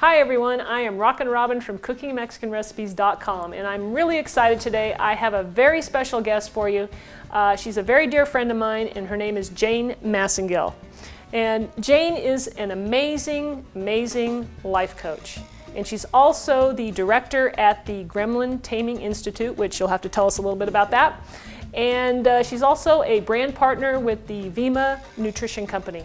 Hi everyone, I am Rockin Robin from CookingMexicanRecipes.com, and I'm really excited today. I have a very special guest for you. She's a very dear friend of mine, and her name is Jane Massengill. And Jane is an amazing, amazing life coach. And she's also the director at the Gremlin Taming Institute, which you'll have to tell us a little bit about that. And she's also a brand partner with the Vemma nutrition company.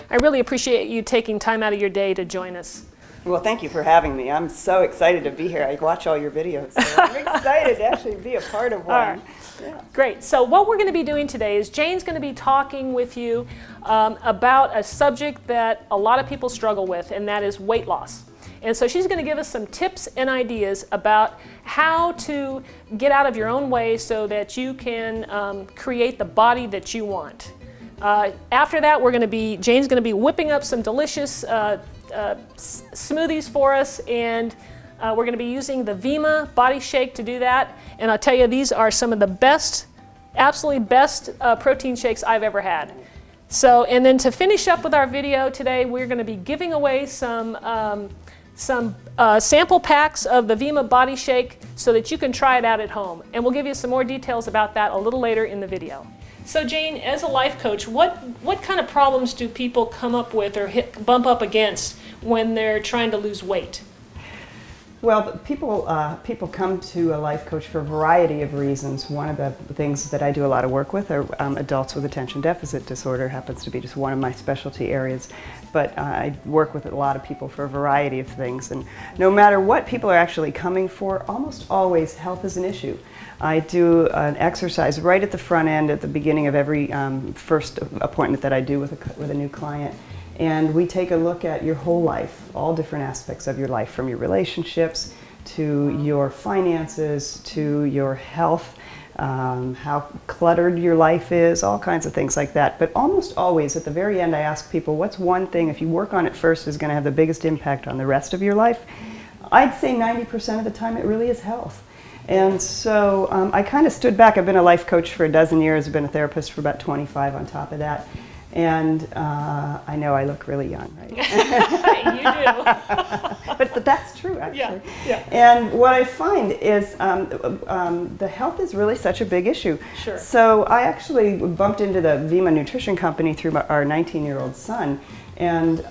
I really appreciate you taking time out of your day to join us. Well, thank you for having me. I'm so excited to be here. I watch all your videos, so I'm excited to actually be a part of one. All right. Yeah. Great. So what we're going to be doing today is Jane's going to be talking with you about a subject that a lot of people struggle with, and that is weight loss. And so she's going to give us some tips and ideas about how to get out of your own way so that you can create the body that you want. After that, Jane's going to be whipping up some delicious smoothies for us, and we're going to be using the Vemma body shake to do that. And I'll tell you, these are some of the best, absolutely best protein shakes I've ever had. So, and then to finish up with our video today, we're going to be giving away some sample packs of the Vemma body shake so that you can try it out at home. And we'll give you some more details about that a little later in the video. So Jane, as a life coach, what kind of problems do people come up with or bump up against when they're trying to lose weight? Well, people come to a life coach for a variety of reasons. One of the things that I do a lot of work with are adults with attention deficit disorder. Happens to be just one of my specialty areas. But I work with a lot of people for a variety of things. And no matter what people are actually coming for, almost always health is an issue. I do an exercise right at the front end at the beginning of every first appointment that I do with a new client. And we take a look at your whole life, all different aspects of your life, from your relationships to your finances to your health, how cluttered your life is, all kinds of things like that. But almost always at the very end I ask people, what's one thing, if you work on it first, is going to have the biggest impact on the rest of your life? I'd say 90% of the time it really is health. And so I kind of stood back. I've been a life coach for a dozen years. I've been a therapist for about 25 on top of that. And I know I look really young, right? You do. But that's true, actually. Yeah, yeah. And what I find is the health is really such a big issue. Sure. So I actually bumped into the Vemma nutrition company through our 19-year-old son, and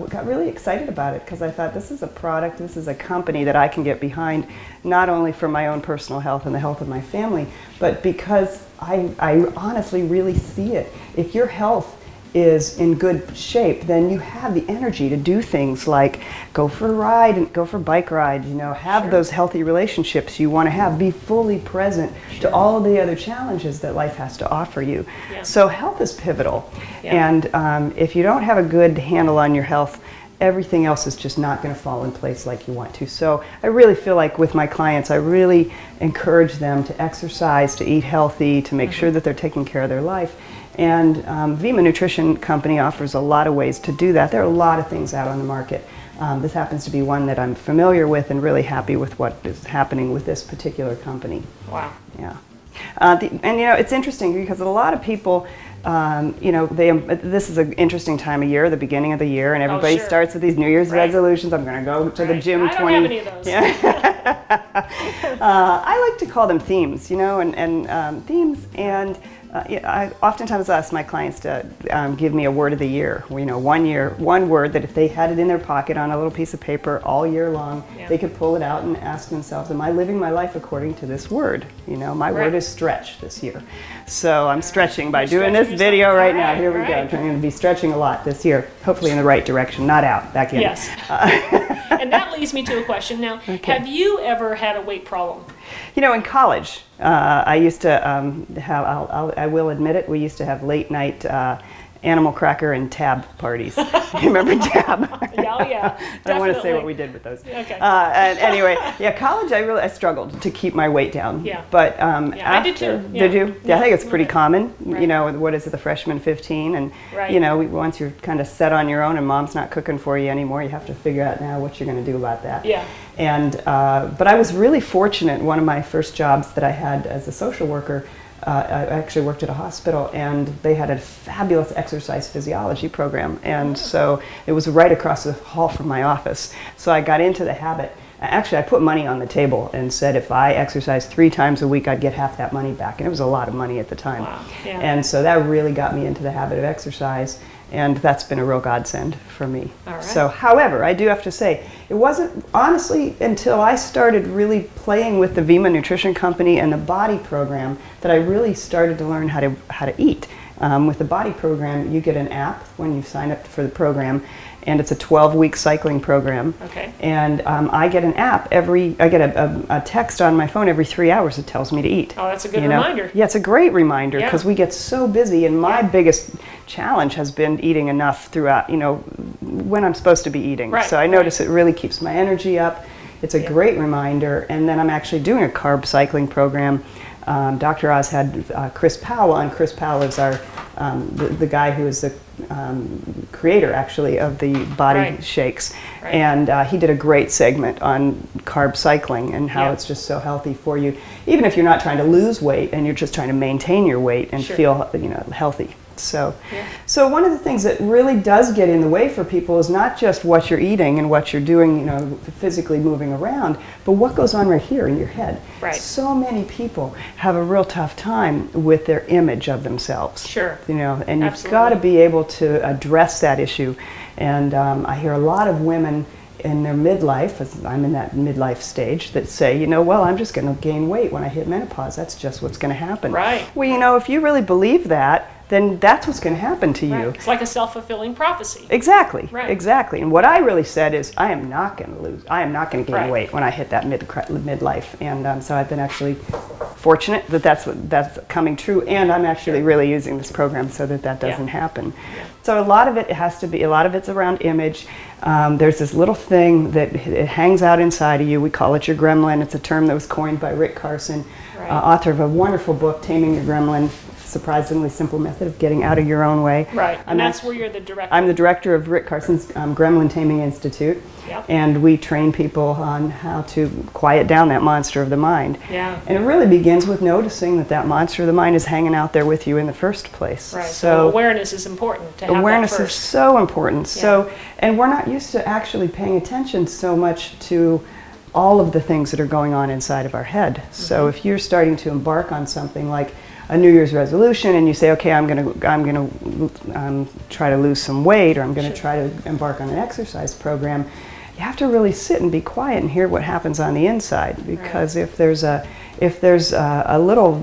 got really excited about it because I thought, this is a product, this is a company that I can get behind, not only for my own personal health and the health of my family, but because I honestly really see it. If your health is in good shape, then you have the energy to do things like go for a ride and go for a bike ride, you know, have Sure. those healthy relationships you want to have, be fully present Sure. to all of the other challenges that life has to offer you. Yeah. So health is pivotal. Yeah. And if you don't have a good handle on your health, everything else is just not going to fall in place like you want to. So I really feel like with my clients, I really encourage them to exercise, to eat healthy, to make sure that they're taking care of their life. And Vemma Nutrition Company offers a lot of ways to do that. There are a lot of things out on the market. This happens to be one that I'm familiar with and really happy with what is happening with this particular company. Wow. Yeah. And you know, it's interesting because a lot of people, you know, this is an interesting time of year, the beginning of the year, and everybody Sure. starts with these New Year's Right. resolutions. I'm going to go to the gym. I don't have any of those. Yeah. I like to call them themes, you know, and themes. And I oftentimes ask my clients to give me a word of the year. You know, one word that if they had it in their pocket on a little piece of paper all year long, Yeah. they could pull it out and ask themselves, am I living my life according to this word? You know, my word is stretch this year. So I'm stretching by doing this video right now. Here we go. I'm going to be stretching a lot this year, hopefully in the right direction, not out, back in. Yes. And that leads me to a question. Now, have you ever had a weight problem? You know, in college, I used to I will admit it, we used to have late night animal cracker and tab parties. You remember tab? Yeah, I don't want to say what we did with those. Okay. And anyway, yeah, college I struggled to keep my weight down. Yeah. But I did too. Yeah. Did you? Yeah, I think it's pretty common. Right. You know, what is it, the freshman 15, and Right. you know, once you're kind of set on your own and mom's not cooking for you anymore, you have to figure out now what you're going to do about that. Yeah. But I was really fortunate. One of my first jobs that I had as a social worker, I actually worked at a hospital, and they had a fabulous exercise physiology program, and so it was right across the hall from my office. So I got into the habit. Actually, I put money on the table and said if I exercised 3 times a week, I'd get half that money back, and it was a lot of money at the time. Wow. Yeah. And so that really got me into the habit of exercise, and that's been a real godsend for me. All right. So, however, I do have to say, it wasn't honestly until I started really playing with the Vemma Nutrition Company and the body program that I really started to learn how to eat. With the body program, you get an app when you sign up for the program, and it's a 12-week cycling program. Okay. And I get an app I get a text on my phone every 3 hours that tells me to eat. Oh, that's a good reminder. Yeah, it's a great reminder, because Yeah. we get so busy, and my biggest challenge has been eating enough throughout, when I'm supposed to be eating. Right, So I notice it really keeps my energy up. It's a great reminder. And then I'm actually doing a carb cycling program. Dr. Oz had Chris Powell on. Chris Powell is the guy who is the creator, actually, of the body shakes. Right. And he did a great segment on carb cycling and how it's just so healthy for you, even if you're not trying to lose weight and you're just trying to maintain your weight and feel healthy. So, so one of the things that really does get in the way for people is not just what you're eating and what you're doing, physically moving around, but what goes on right here in your head. Right. So many people have a real tough time with their image of themselves. Sure. And you've got to be able to address that issue. And I hear a lot of women in their midlife, as I'm in that midlife stage, that say, well, I'm just going to gain weight when I hit menopause. That's just what's going to happen. Right. Well, if you really believe that, then that's what's going to happen to you. It's like a self-fulfilling prophecy. Exactly. Right. Exactly. And what I really said is, I am not going to gain weight when I hit that midlife. And so I've been actually fortunate that that's coming true. And I'm actually really using this program so that doesn't happen. Yeah. So a lot of it's around image. There's this little thing that it hangs out inside of you. We call it your gremlin. It's a term that was coined by Rick Carson, author of a wonderful book, Taming Your Gremlin. Surprisingly simple method of getting out of your own way. Right, and that's where you're the director. I'm the director of Rick Carson's Gremlin Taming Institute, and we train people on how to quiet down that monster of the mind. Yeah. And it really begins with noticing that monster of the mind is hanging out there with you in the first place. Right, so awareness is important to have awareness that first. is so important. So, and we're not used to actually paying attention so much to all of the things that are going on inside of our head. So if you're starting to embark on something like a New Year's resolution, and you say, okay, I'm gonna try to lose some weight, or I'm gonna try to embark on an exercise program, you have to really sit and be quiet and hear what happens on the inside. Because if there's a little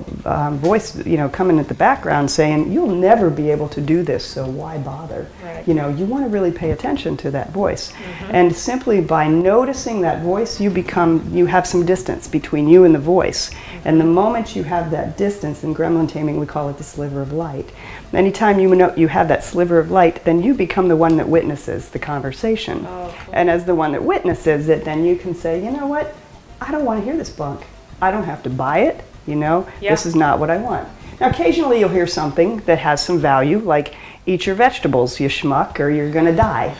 voice, coming at the background saying, you'll never be able to do this, so why bother? Right. You want to really pay attention to that voice. And simply by noticing that voice, you have some distance between you and the voice. And the moment you have that distance, in gremlin taming we call it the sliver of light. Anytime you have that sliver of light, then you become the one that witnesses the conversation. Oh, cool. And as the one that witnesses it, then you can say, you know what, I don't want to hear this bunk. I don't have to buy it, this is not what I want. Now occasionally you'll hear something that has some value, like eat your vegetables, you schmuck, or you're gonna die,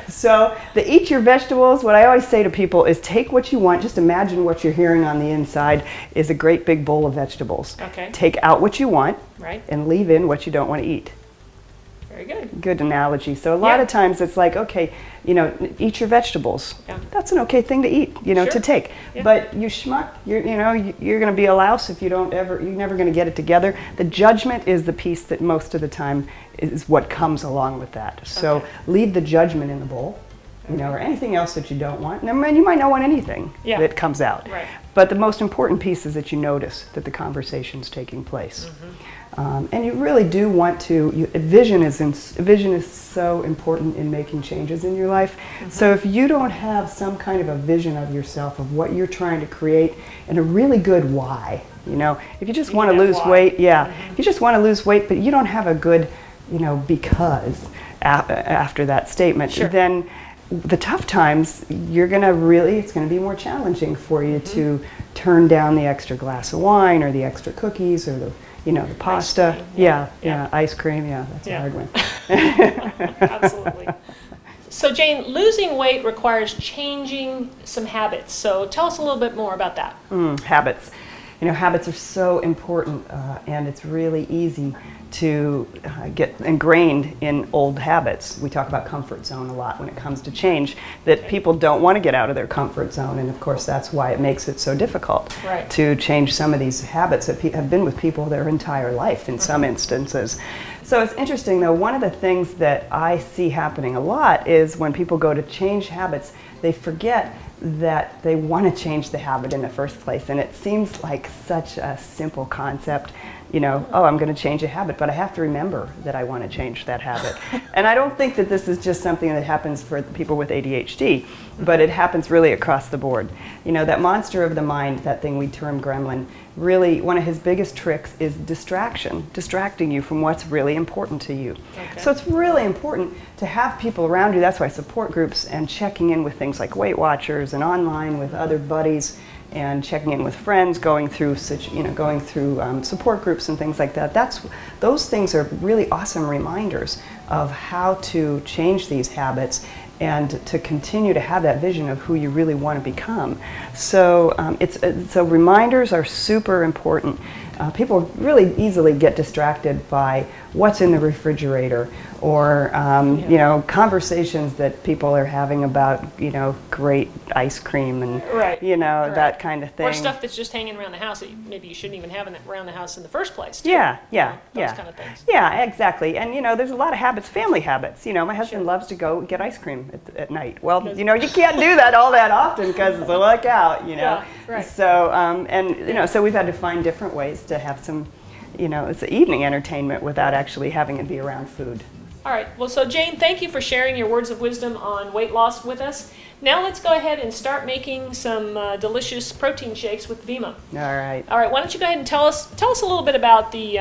So the eat your vegetables, what I always say to people is take what you want, just imagine what you're hearing on the inside is a great big bowl of vegetables. Okay. Take out what you want, and leave in what you don't want to eat. Very good. Good analogy. So a lot of times it's like, okay, eat your vegetables. Yeah. That's an okay thing to eat, to take. Yeah. But you schmuck, you're going to be a louse if you're never going to get it together. The judgment is the piece that most of the time is what comes along with that. So leave the judgment in the bowl, or anything else that you don't want. And you might not want anything that comes out. Right. But the most important piece is that you notice that the conversation's taking place. And you really do want to, vision is so important in making changes in your life. So if you don't have some kind of a vision of yourself, of what you're trying to create, and a really good why, if you just want to lose weight, if you just want to lose weight, but you don't have a good, because after that statement, then the tough times, it's going to be more challenging for you to turn down the extra glass of wine, or the extra cookies, or the pasta, ice cream, that's a hard one. Absolutely. So Jane, losing weight requires changing some habits. So tell us a little bit more about that. Habits. You know, habits are so important, and it's really easy to get ingrained in old habits. We talk about comfort zone a lot when it comes to change, that people don't want to get out of their comfort zone, and of course that's why it makes it so difficult to change some of these habits that have been with people their entire life in some instances. So it's interesting though, one of the things that I see happening a lot is when people go to change habits, they forget that they want to change the habit in the first place, and it seems like such a simple concept. You know, oh, I'm going to change a habit, but I have to remember that I want to change that habit. And I don't think that this is just something that happens for people with ADHD, but it happens really across the board. You know, that monster of the mind, that thing we term gremlin, really one of his biggest tricks is distracting you from what's really important to you. So it's really important to have people around you. That's why support groups and checking in with things like Weight Watchers and online with other buddies and checking in with friends, going through support groups and things like that. Those things are really awesome reminders of how to change these habits and to continue to have that vision of who you really want to become. So so reminders are super important. People really easily get distracted by what's in the refrigerator, or you know, conversations that people are having about, you know, great ice cream and you know, that kind of thing. Or stuff that's just hanging around the house that maybe you shouldn't even have around the house in the first place. Too. Those kind of things. Yeah, exactly. And you know, there's a lot of habits, family habits. You know, my husband loves to go get ice cream at night. Well, you know, you can't do that all that often because look out, you know. So and you know, so we've had to find different ways to have some, you know, it's evening entertainment without actually having it be around food. All right. Well, so Jane, thank you for sharing your words of wisdom on weight loss with us. Now let's go ahead and start making some delicious protein shakes with Vemma. All right. All right. Why don't you go ahead and tell us a little bit about the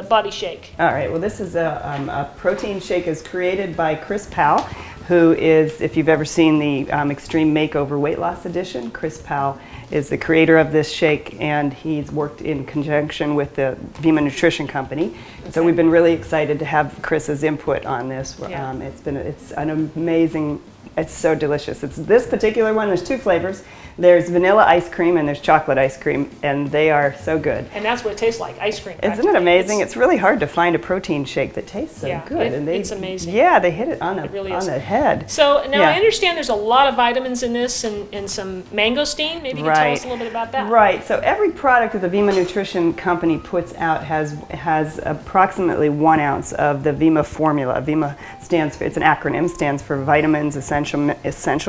body shake. All right. Well, this is a protein shake is created by Chris Powell, who is, if you've ever seen the Extreme Makeover Weight Loss Edition, Chris Powell is the creator of this shake, and he's worked in conjunction with the Vemma Nutrition Company. So we've been really excited to have Chris's input on this. It's an amazing, it's so delicious. It's this particular one, there's two flavors. There's vanilla ice cream and there's chocolate ice cream, and they are so good. And that's what it tastes like, ice cream. Isn't it amazing? It's really hard to find a protein shake that tastes so good. It's amazing. Yeah, they hit it on the head. So now I understand there's a lot of vitamins in this and some mangosteen. Maybe you can tell us a little bit about that. Right. So every product that the Vemma Nutrition Company puts out has approximately 1 ounce of the Vemma formula. Vemma stands for, it's an acronym, stands for vitamins, essential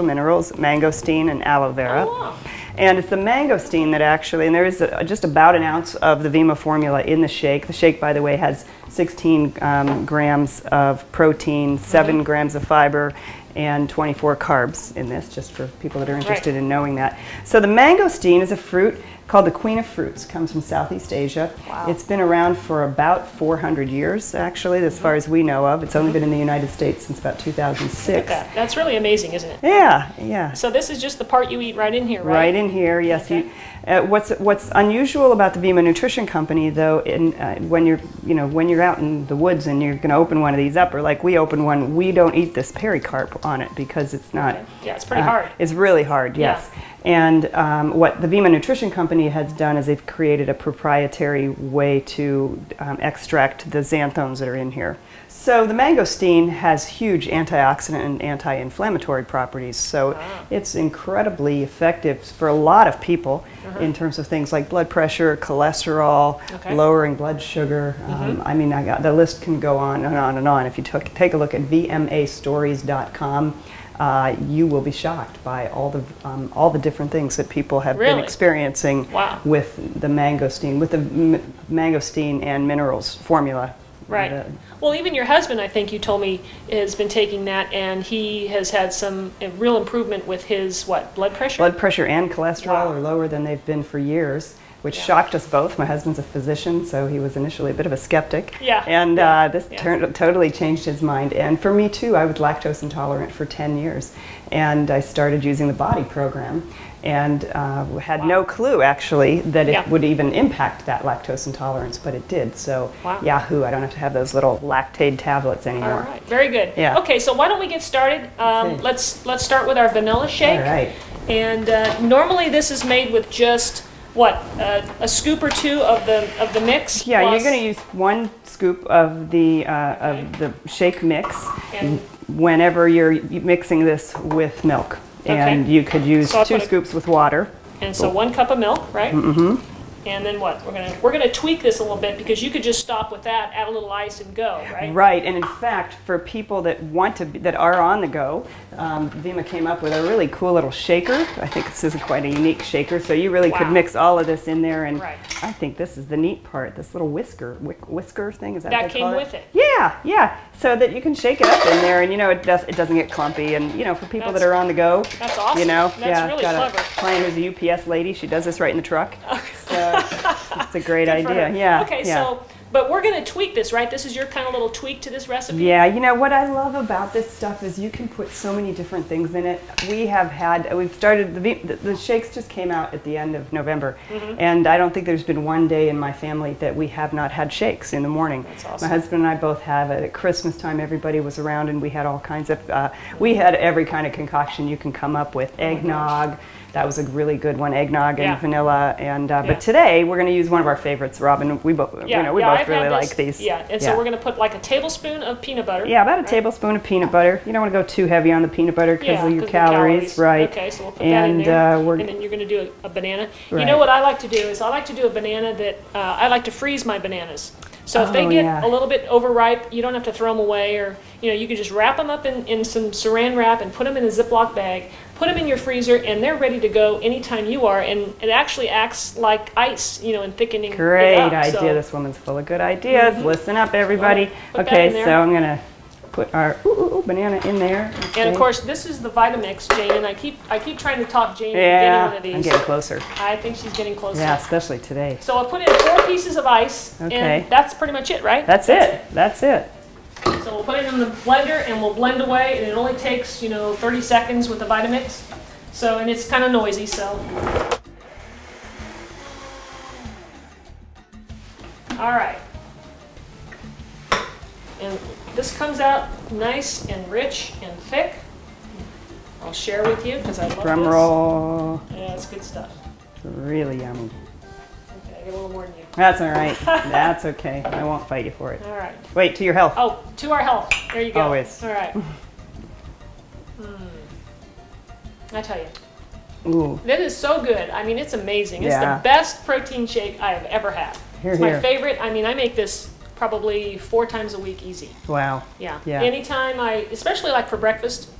minerals, mangosteen, and aloe vera. Oh, wow. And it's the mangosteen that actually, and there is just about 1 ounce of the Vemma formula in the shake. The shake, by the way, has 16 grams of protein, 7 grams of fiber, and 24 carbs in this, just for people that are interested in knowing that. So the mangosteen is a fruit called the queen of fruits. Comes from Southeast Asia. Wow. It's been around for about 400 years, actually, as far as we know of. It's only been in the United States since about 2006. Look at that. That's really amazing, isn't it? Yeah, yeah. So this is just the part you eat right in here, right? Right in here, yes. Okay. What's unusual about the Vemma Nutrition Company, though, when you're out in the woods and you're going to open one of these up, or like we open one, we don't eat this pericarp on it because it's not. Yeah, it's pretty hard. It's really hard, yes. Yeah. And what the Vemma Nutrition Company has done is they've created a proprietary way to extract the xanthones that are in here. So the mangosteen has huge antioxidant and anti-inflammatory properties, so it's incredibly effective for a lot of people in terms of things like blood pressure, cholesterol, lowering blood sugar. I mean, the list can go on and on and on. If you take a look at vmastories.com, you will be shocked by all the different things that people have been experiencing with the mangosteen and minerals formula. Right. Well, even your husband, I think you told me, has been taking that, and he has had some real improvement with his, blood pressure? Blood pressure and cholesterol are lower than they've been for years, which shocked us both. My husband's a physician, so he was initially a bit of a skeptic. Yeah. And this totally changed his mind. And for me too, I was lactose intolerant for 10 years. And I started using the body program, and had no clue actually that it would even impact that lactose intolerance, but it did. So yahoo, I don't have to have those little Lactaid tablets anymore. All right, very good. Yeah. Okay, so why don't we get started? Let's start with our vanilla shake. All right. And normally this is made with just what, a scoop or two of the mix? Yeah, you're going to use 1 scoop of the shake mix and whenever you're mixing this with milk. And you could use 2 scoops with water. And so 1 cup of milk, right? Mm-hmm. And then what? We're gonna tweak this a little bit, because you could just stop with that, add a little ice, and go, right? Right. And in fact, for people that that are on the go, Vemma came up with a really cool little shaker. I think this is quite a unique shaker. So you really could mix all of this in there, and I think this is the neat part. This little whisker thing, is that what they call it? That came with it. Yeah, yeah. So that you can shake it up in there, and it doesn't get clumpy. And for people that are on the go, that's awesome. That's really clever. A client who's a UPS lady. She does this right in the truck. So it's a great idea. Yeah. Okay, so but we're going to tweak this, right? This is your kind of little tweak to this recipe. Yeah, what I love about this stuff is you can put so many different things in it. We've started, the shakes just came out at the end of November, and I don't think there's been one day in my family that we have not had shakes in the morning. That's awesome. My husband and I both have it. At Christmas time, everybody was around, and we had all kinds of, we had every kind of concoction you can come up with. Eggnog. That was a really good one, eggnog and vanilla. And but today we're going to use one of our favorites, Robin. We both, we both really like these. Yeah, and so we're going to put like a tablespoon of peanut butter. Yeah, about a tablespoon of peanut butter. You don't want to go too heavy on the peanut butter because of your calories, right? Okay, so we'll put that in there. And then you're going to do a banana. Right. You know what I like to do is I like to do a banana that I like to freeze my bananas. So if they get a little bit overripe, you don't have to throw them away, or you can just wrap them up in some saran wrap and put them in a Ziploc bag. Put them in your freezer, and they're ready to go anytime you are. And it actually acts like ice, in thickening. Great idea. This woman's full of good ideas. Listen up, everybody. Okay, so I'm going to put our banana in there. Okay. And of course, this is the Vitamix, Jane. And I keep trying to talk Jane into getting one of these. I'm getting closer. I think she's getting closer. Yeah, especially today. So I'll put in 4 pieces of ice, and that's pretty much it, right? That's it. That's it. So we'll put it in the blender and we'll blend away, and it only takes 30 seconds with the Vitamix. So, and it's kind of noisy, so. All right. And this comes out nice and rich and thick. I'll share with you because I love Drum roll. Yeah, it's good stuff. It's really yummy. Okay, I get a little more than you. That's all right. That's okay. I won't fight you for it. All right. Wait, to your health. Oh, to our health. There you go. Always. All right. I tell you. Ooh. That is so good. I mean, it's amazing. It's the best protein shake I have ever had. It's my favorite. I mean, I make this probably 4 times a week easy. Wow. Yeah. Anytime especially like for breakfast,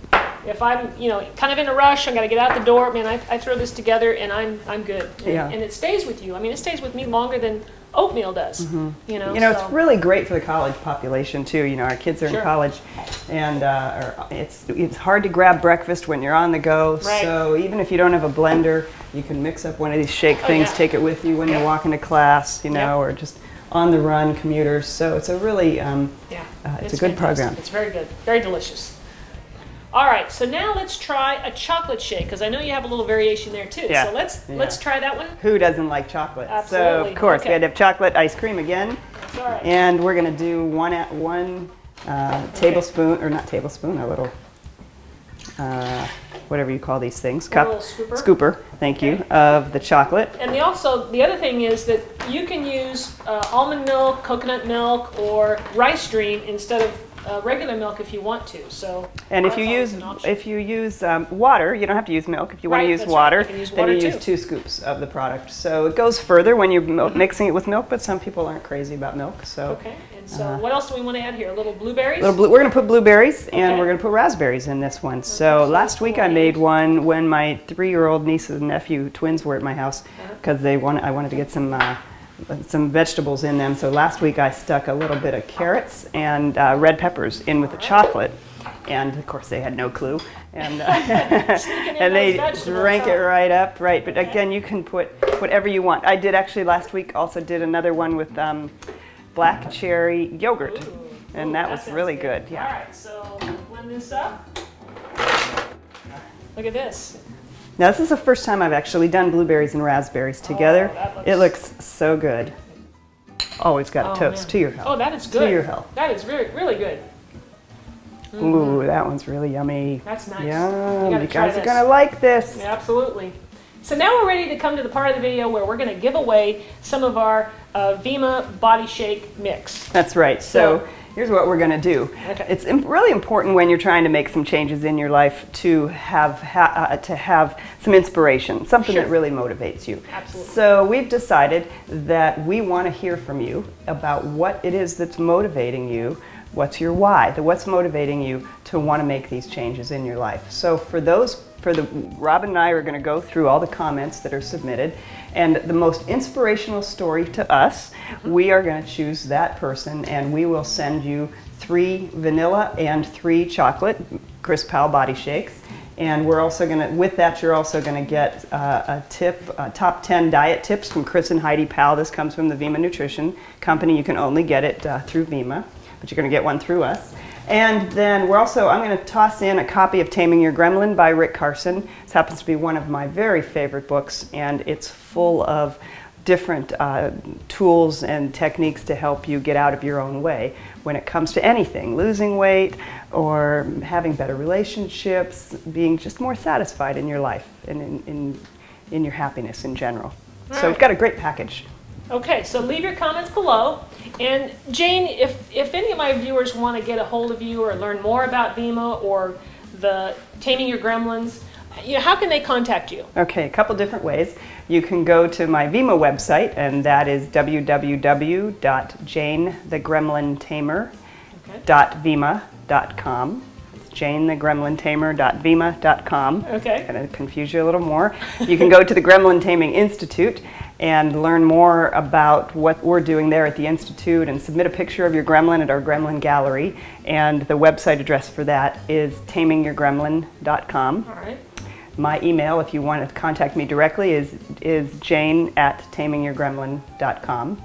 if I'm, kind of in a rush, I got to get out the door, man, I throw this together and I'm good. And it stays with you. I mean, it stays with me longer than oatmeal does. It's really great for the college population too. Our kids are in college, and it's hard to grab breakfast when you're on the go. Right. So even if you don't have a blender, you can mix up one of these shake things, take it with you when you're walking to class, or just on the run commuters. So it's a really it's a good program. It's very good, very delicious. All right, so now let's try a chocolate shake, because I know you have a little variation there too. Yeah. So let's try that one. Who doesn't like chocolate? Absolutely. So of course we had to have chocolate ice cream again. That's all right. And we're going to do one tablespoon, or not tablespoon, a little whatever you call these things, cup, scooper, thank you, of the chocolate. And the other thing is that you can use almond milk, coconut milk, or rice dream instead of regular milk if you want to. So, and if you use water, you don't have to use milk. If you want to use water, then you use 2 scoops of the product. So it goes further when you're mixing it with milk, but some people aren't crazy about milk. So okay. And so what else do we want to add here? A little blueberries? We're going to put blueberries, and we're going to put raspberries in this one. So last week I made one when my 3-year-old niece and nephew, twins, were at my house because I wanted to get some vegetables in them. So last week I stuck a little bit of carrots and red peppers in with the chocolate. And of course they had no clue, and and they drank it right up, right. But again, you can put whatever you want. I did actually last week also did another one with black cherry yogurt. Ooh. And that was really good. Yeah. All right, so blend this up. Look at this. Now this is the first time I've actually done blueberries and raspberries together. It looks so good. Always got to toast to your health. Oh, that is good. To your health. That is really good. Ooh, that one's really yummy. That's nice. Yum. You guys are going to like this. Yeah, absolutely. So now we're ready to come to the part of the video where we're going to give away some of our Vemma Body Shake Mix. That's right. So here's what we're going to do. Okay. It's really important when you're trying to make some changes in your life to have some inspiration, something that really motivates you. Absolutely. So we've decided that we want to hear from you about what it is that's motivating you. What's your why? What's motivating you to want to make these changes in your life? So Robin and I are going to go through all the comments that are submitted, and the most inspirational story to us, we are going to choose that person, and we will send you 3 vanilla and 3 chocolate Chris Powell body shakes. And we're also going to, with that, you're also going to get a tip, top 10 diet tips from Chris and Heidi Powell. This comes from the Vemma Nutrition Company. You can only get it through Vemma, but you're going to get one through us. And then I'm going to toss in a copy of Taming Your Gremlin by Rick Carson. This happens to be one of my very favorite books, and it's full of different tools and techniques to help you get out of your own way when it comes to anything, losing weight or having better relationships, being just more satisfied in your life and in your happiness in general. So we've got a great package. Okay, so leave your comments below. And Jane, if any of my viewers want to get a hold of you or learn more about Vemma or the Taming Your Gremlins, how can they contact you? Okay, a couple different ways. You can go to my Vemma website, and that is www.janethegremlintamer.vemma.com. It's janethegremlintamer.vemma.com. Okay. Going to confuse you a little more. You can go to the Gremlin Taming Institute and learn more about what we're doing there at the Institute, and submit a picture of your gremlin at our Gremlin Gallery. And the website address for that is tamingyourgremlin.com. All right. My email, if you want to contact me directly, is jane@tamingyourgremlin.com.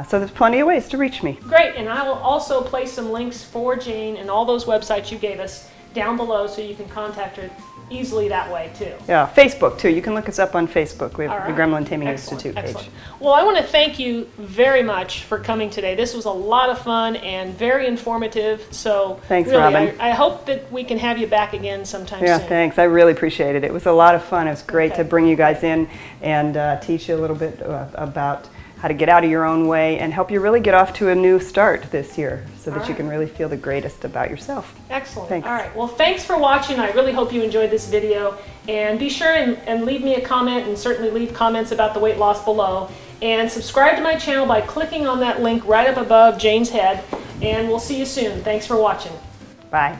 So there's plenty of ways to reach me. Great, and I will also place some links for Jane and all those websites you gave us down below so you can contact her easily that way too. Yeah, Facebook too. You can look us up on Facebook. We have the Gremlin Taming Institute page. Excellent. Well, I want to thank you very much for coming today. This was a lot of fun and very informative. So thanks, really, Robin. I hope that we can have you back again sometime soon. Yeah, thanks. I really appreciate it. It was a lot of fun. It was great to bring you guys in and teach you a little bit about how to get out of your own way and help you really get off to a new start this year so that you can really feel the greatest about yourself. Excellent. Thanks. All right. Well, thanks for watching. I really hope you enjoyed this video. And be sure and leave me a comment, and certainly leave comments about the weight loss below. And subscribe to my channel by clicking on that link right up above Jane's head. And we'll see you soon. Thanks for watching. Bye.